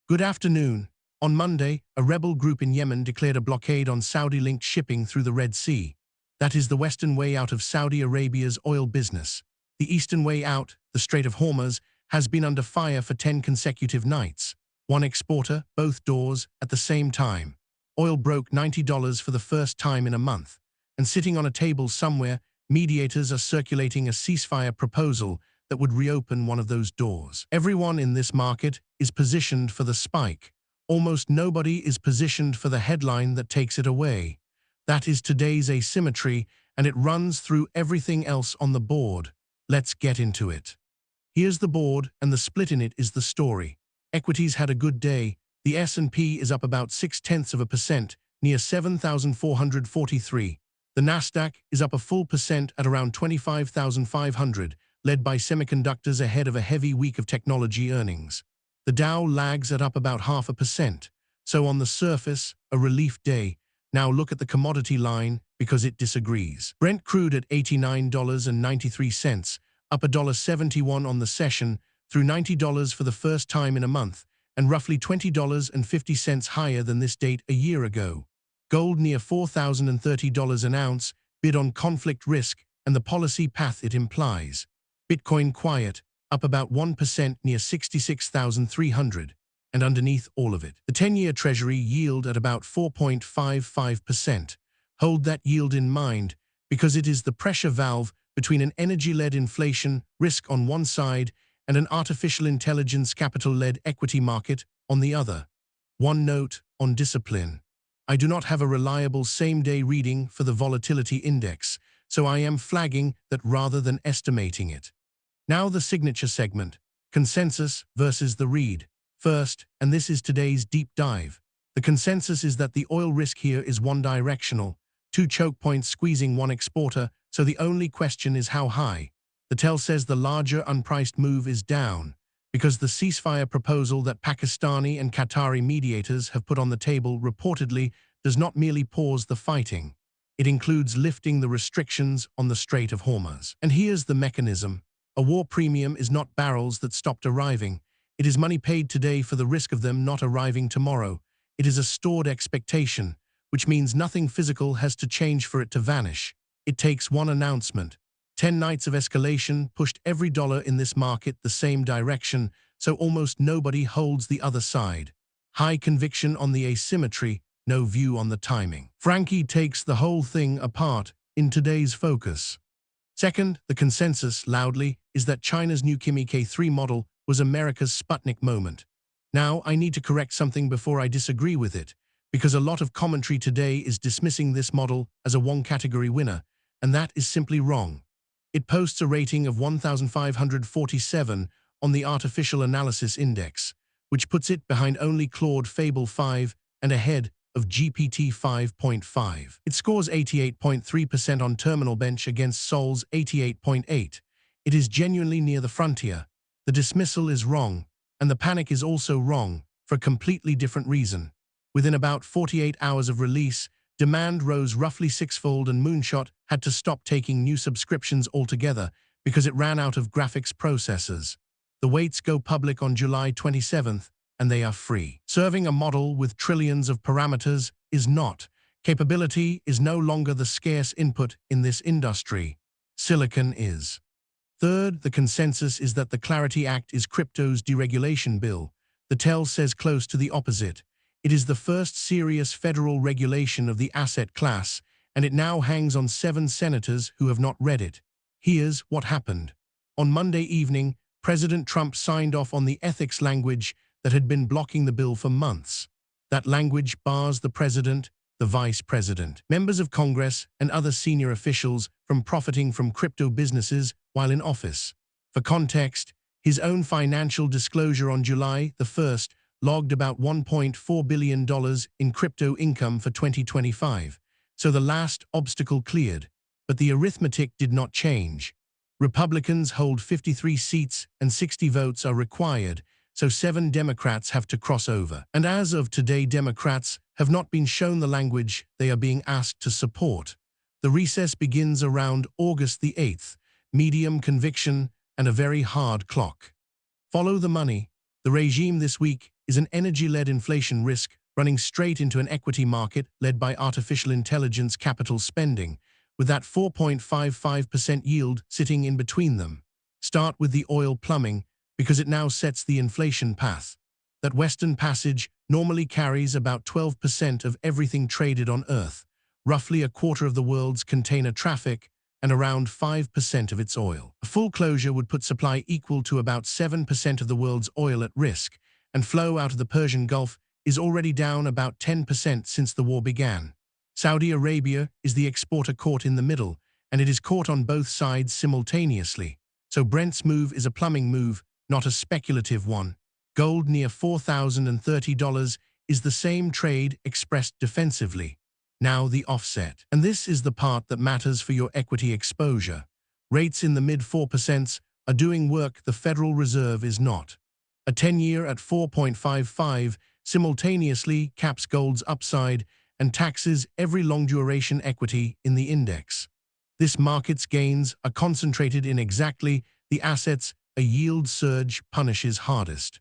Good afternoon. On Monday, a rebel group in Yemen declared a blockade on Saudi-linked shipping through the Red Sea. That is the western way out of Saudi Arabia's oil business. The eastern way out, the Strait of Hormuz, has been under fire for 10 consecutive nights. One exporter, both doors, at the same time. Oil broke $90 for the first time in a month. And sitting on a table somewhere, mediators are circulating a ceasefire proposal that would reopen one of those doors. Everyone in this market is positioned for the spike. Almost nobody is positioned for the headline that takes it away. That is today's asymmetry, and it runs through everything else on the board. Let's get into it. Here's the board, and the split in it is the story. Equities had a good day. The S&P is up about 0.6%, near 7,443. The Nasdaq is up a full percent at around 25,500, led by semiconductors ahead of a heavy week of technology earnings. The Dow lags at up about 0.5%. So on the surface, a relief day. Now look at the commodity line because it disagrees. Brent crude at $89.93, up $1.71 on the session, through $90 for the first time in a month, and roughly $20.50 higher than this date a year ago. Gold near $4,030 an ounce, bid on conflict risk and the policy path it implies. Bitcoin quiet, up about 1% near 66,300, and underneath all of it, the 10-year Treasury yield at about 4.55%. Hold that yield in mind, because it is the pressure valve between an energy-led inflation risk on one side and an artificial intelligence capital-led equity market on the other. One note on discipline. I do not have a reliable same-day reading for the volatility index, so I am flagging that rather than estimating it. Now the signature segment, consensus versus the read. First, and this is today's deep dive. The consensus is that the oil risk here is one-directional, two choke points squeezing one exporter, so the only question is how high. The tell says the larger unpriced move is down, because the ceasefire proposal that Pakistani and Qatari mediators have put on the table reportedly does not merely pause the fighting. It includes lifting the restrictions on the Strait of Hormuz. And here's the mechanism. A war premium is not barrels that stopped arriving. It is money paid today for the risk of them not arriving tomorrow. It is a stored expectation, which means nothing physical has to change for it to vanish. It takes one announcement. 10 nights of escalation pushed every dollar in this market the same direction, so almost nobody holds the other side. High conviction on the asymmetry, no view on the timing. Frankie takes the whole thing apart in today's focus. Second, the consensus, loudly, is that China's new Kimi K3 model was America's Sputnik moment. Now, I need to correct something before I disagree with it, because a lot of commentary today is dismissing this model as a one-category winner, and that is simply wrong. It posts a rating of 1,547 on the Artificial Analysis Index, which puts it behind only Claude Fable 5 and ahead of GPT 5.5. It scores 88.3% on Terminal Bench against Sol's 88.8. It is genuinely near the frontier. The dismissal is wrong, and the panic is also wrong, for a completely different reason. Within about 48 hours of release, demand rose roughly sixfold and Moonshot had to stop taking new subscriptions altogether because it ran out of graphics processors. The weights go public on July 27th, and they are free. Serving a model with trillions of parameters is not. Capability is no longer the scarce input in this industry. Silicon is. Third, the consensus is that the Clarity Act is crypto's deregulation bill. The tell says close to the opposite. It is the first serious federal regulation of the asset class, and it now hangs on 7 senators who have not read it. Here's what happened. On Monday evening, President Trump signed off on the ethics language that had been blocking the bill for months. That language bars the president, the vice president, members of Congress, and other senior officials from profiting from crypto businesses while in office. For context, his own financial disclosure on July the 1st logged about $1.4 billion in crypto income for 2025. So the last obstacle cleared, but the arithmetic did not change. Republicans hold 53 seats and 60 votes are required, so 7 Democrats have to cross over. And as of today, Democrats have not been shown the language they are being asked to support. The recess begins around August the 8th, medium conviction and a very hard clock. Follow the money. The regime this week is an energy-led inflation risk running straight into an equity market led by artificial intelligence capital spending, with that 4.55% yield sitting in between them. Start with the oil plumbing, because it now sets the inflation path. That Western Passage normally carries about 12% of everything traded on Earth, roughly a quarter of the world's container traffic, and around 5% of its oil. A full closure would put supply equal to about 7% of the world's oil at risk, and flow out of the Persian Gulf is already down about 10% since the war began. Saudi Arabia is the exporter caught in the middle, and it is caught on both sides simultaneously. So Brent's move is a plumbing move, not a speculative one. Gold near $4,030 is the same trade expressed defensively. Now the offset. And this is the part that matters for your equity exposure. Rates in the mid-4% are doing work the Federal Reserve is not. A 10-year at 4.55 simultaneously caps gold's upside and taxes every long-duration equity in the index. This market's gains are concentrated in exactly the assets a yield surge punishes hardest.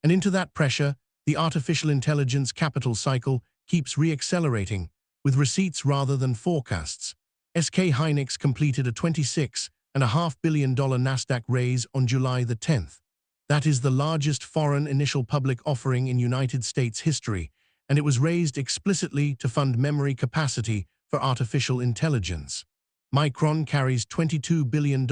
And into that pressure, the artificial intelligence capital cycle keeps re-accelerating, with receipts rather than forecasts. SK Hynix completed a $26.5 billion Nasdaq raise on July the 10th. That is the largest foreign initial public offering in United States history, and it was raised explicitly to fund memory capacity for artificial intelligence. Micron carries $22 billion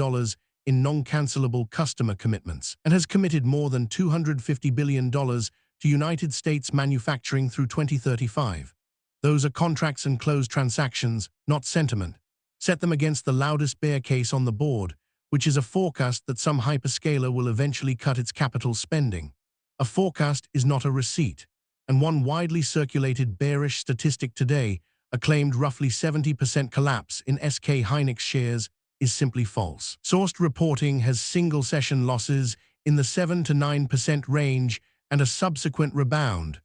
in non-cancelable customer commitments and has committed more than $250 billion to United States manufacturing through 2035. Those are contracts and closed transactions, not sentiment. Set them against the loudest bear case on the board, which is a forecast that some hyperscaler will eventually cut its capital spending. A forecast is not a receipt, and one widely circulated bearish statistic today, a claimed roughly 70% collapse in SK Hynix shares, is simply false. Sourced reporting has single-session losses in the 7 to 9% range and a subsequent rebound.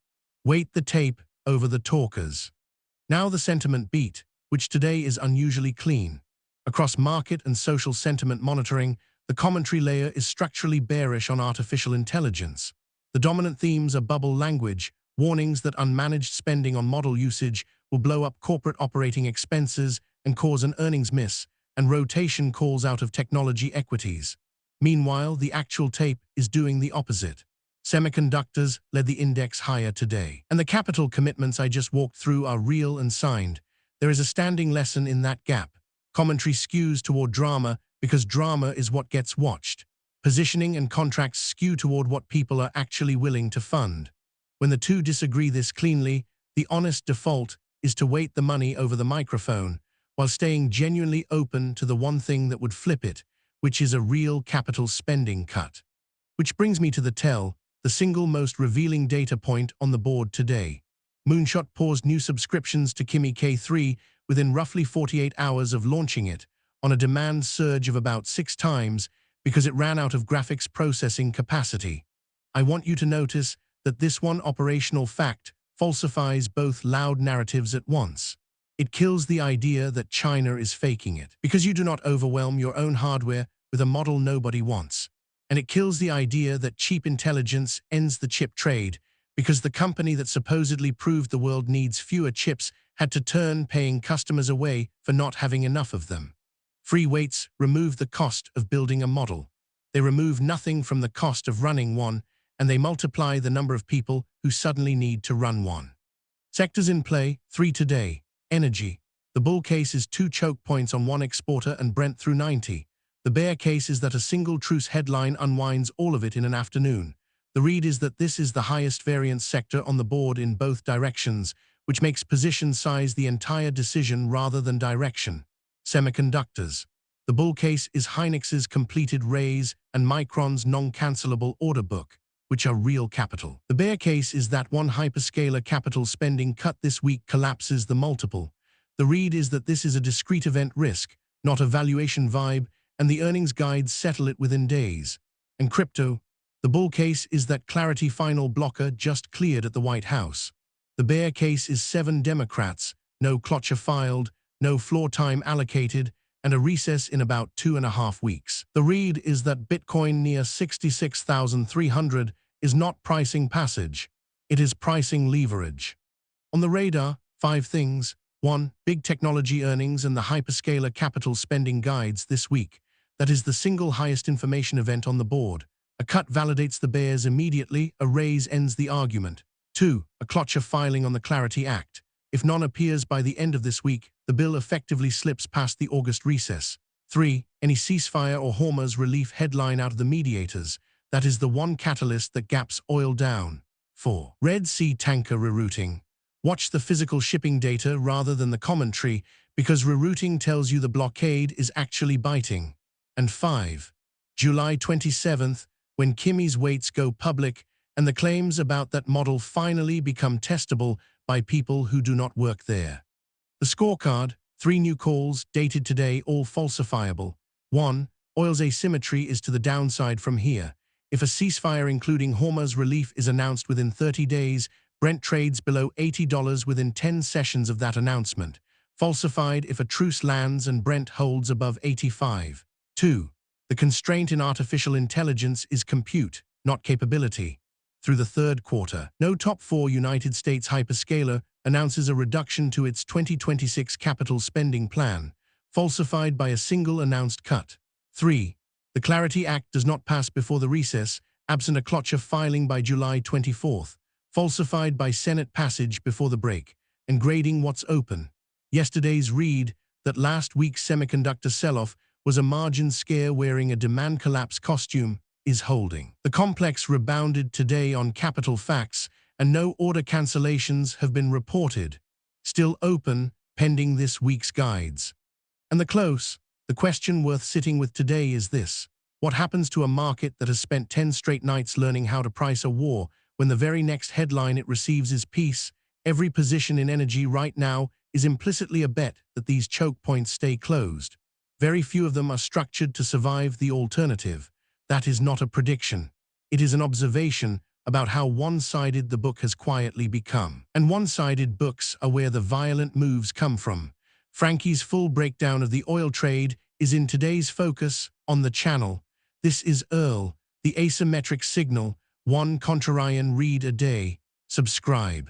Weight the tape over the talkers. Now the sentiment beat, which today is unusually clean. Across market and social sentiment monitoring, the commentary layer is structurally bearish on artificial intelligence. The dominant themes are bubble language, warnings that unmanaged spending on model usage will blow up corporate operating expenses and cause an earnings miss, and rotation calls out of technology equities. Meanwhile, the actual tape is doing the opposite. Semiconductors led the index higher today. And the capital commitments I just walked through are real and signed. There is a standing lesson in that gap. Commentary skews toward drama because drama is what gets watched. Positioning and contracts skew toward what people are actually willing to fund. When the two disagree this cleanly, the honest default is to weight the money over the microphone, while staying genuinely open to the one thing that would flip it, which is a real capital spending cut. Which brings me to the single most revealing data point on the board today. Moonshot paused new subscriptions to Kimi K3 within roughly 48 hours of launching it, on a demand surge of about 6 times because it ran out of graphics processing capacity. I want you to notice that this one operational fact falsifies both loud narratives at once. It kills the idea that China is faking it, because you do not overwhelm your own hardware with a model nobody wants. And it kills the idea that cheap intelligence ends the chip trade, because the company that supposedly proved the world needs fewer chips had to turn paying customers away for not having enough of them. Free weights remove the cost of building a model. They remove nothing from the cost of running one, and they multiply the number of people who suddenly need to run one. Sectors in play, 3 today. Energy. The bull case is 2 choke points on one exporter and Brent through 90. The bear case is that a single truce headline unwinds all of it in an afternoon. The read is that this is the highest variance sector on the board in both directions, which makes position size the entire decision rather than direction. Semiconductors. The bull case is Hynix's completed raise and Micron's non-cancelable order book, which are real capital. The bear case is that one hyperscaler capital spending cut this week collapses the multiple. The read is that this is a discrete event risk, not a valuation vibe, and the earnings guides settle it within days. And crypto. The bull case is that Clarity final blocker just cleared at the White House. The bear case is 7 Democrats, no cloture filed, no floor time allocated, and a recess in about 2.5 weeks. The read is that Bitcoin near 66,300 is not pricing passage. It is pricing leverage. On the radar, 5 things. 1. Big technology earnings and the hyperscaler capital spending guides this week. That is the single highest information event on the board. A cut validates the bears immediately, a raise ends the argument. 2. A cloture filing on the Clarity Act. If none appears by the end of this week, the bill effectively slips past the August recess. 3. Any ceasefire or Hormuz relief headline out of the mediators. That is the one catalyst that gaps oil down. 4. Red Sea tanker rerouting. Watch the physical shipping data rather than the commentary, because rerouting tells you the blockade is actually biting. And 5. July 27th, when Kimi's weights go public and the claims about that model finally become testable by people who do not work there. The scorecard, 3 new calls, dated today, all falsifiable. 1. Oil's asymmetry is to the downside from here. If a ceasefire including Hormuz relief is announced within 30 days, Brent trades below $80 within 10 sessions of that announcement. Falsified if a truce lands and Brent holds above 85. 2. The constraint in artificial intelligence is compute, not capability. Through the third quarter, no top 4 United States hyperscaler announces a reduction to its 2026 capital spending plan, falsified by a single announced cut. 3. The Clarity Act does not pass before the recess, absent a cloture filing by July 24th, falsified by Senate passage before the break, and grading what's open. Yesterday's read that last week's semiconductor sell-off was a margin scare wearing a demand collapse costume is holding. The complex rebounded today on capital facts, and no order cancellations have been reported. Still open, pending this week's guides. And the question worth sitting with today is this. What happens to a market that has spent 10 straight nights learning how to price a war when the very next headline it receives is peace? Every position in energy right now is implicitly a bet that these choke points stay closed. Very few of them are structured to survive the alternative. That is not a prediction. It is an observation about how one-sided the book has quietly become. And one-sided books are where the violent moves come from. Frankie's full breakdown of the oil trade is in today's focus on the channel. This is Earl, the asymmetric signal, one contrarian read a day. Subscribe.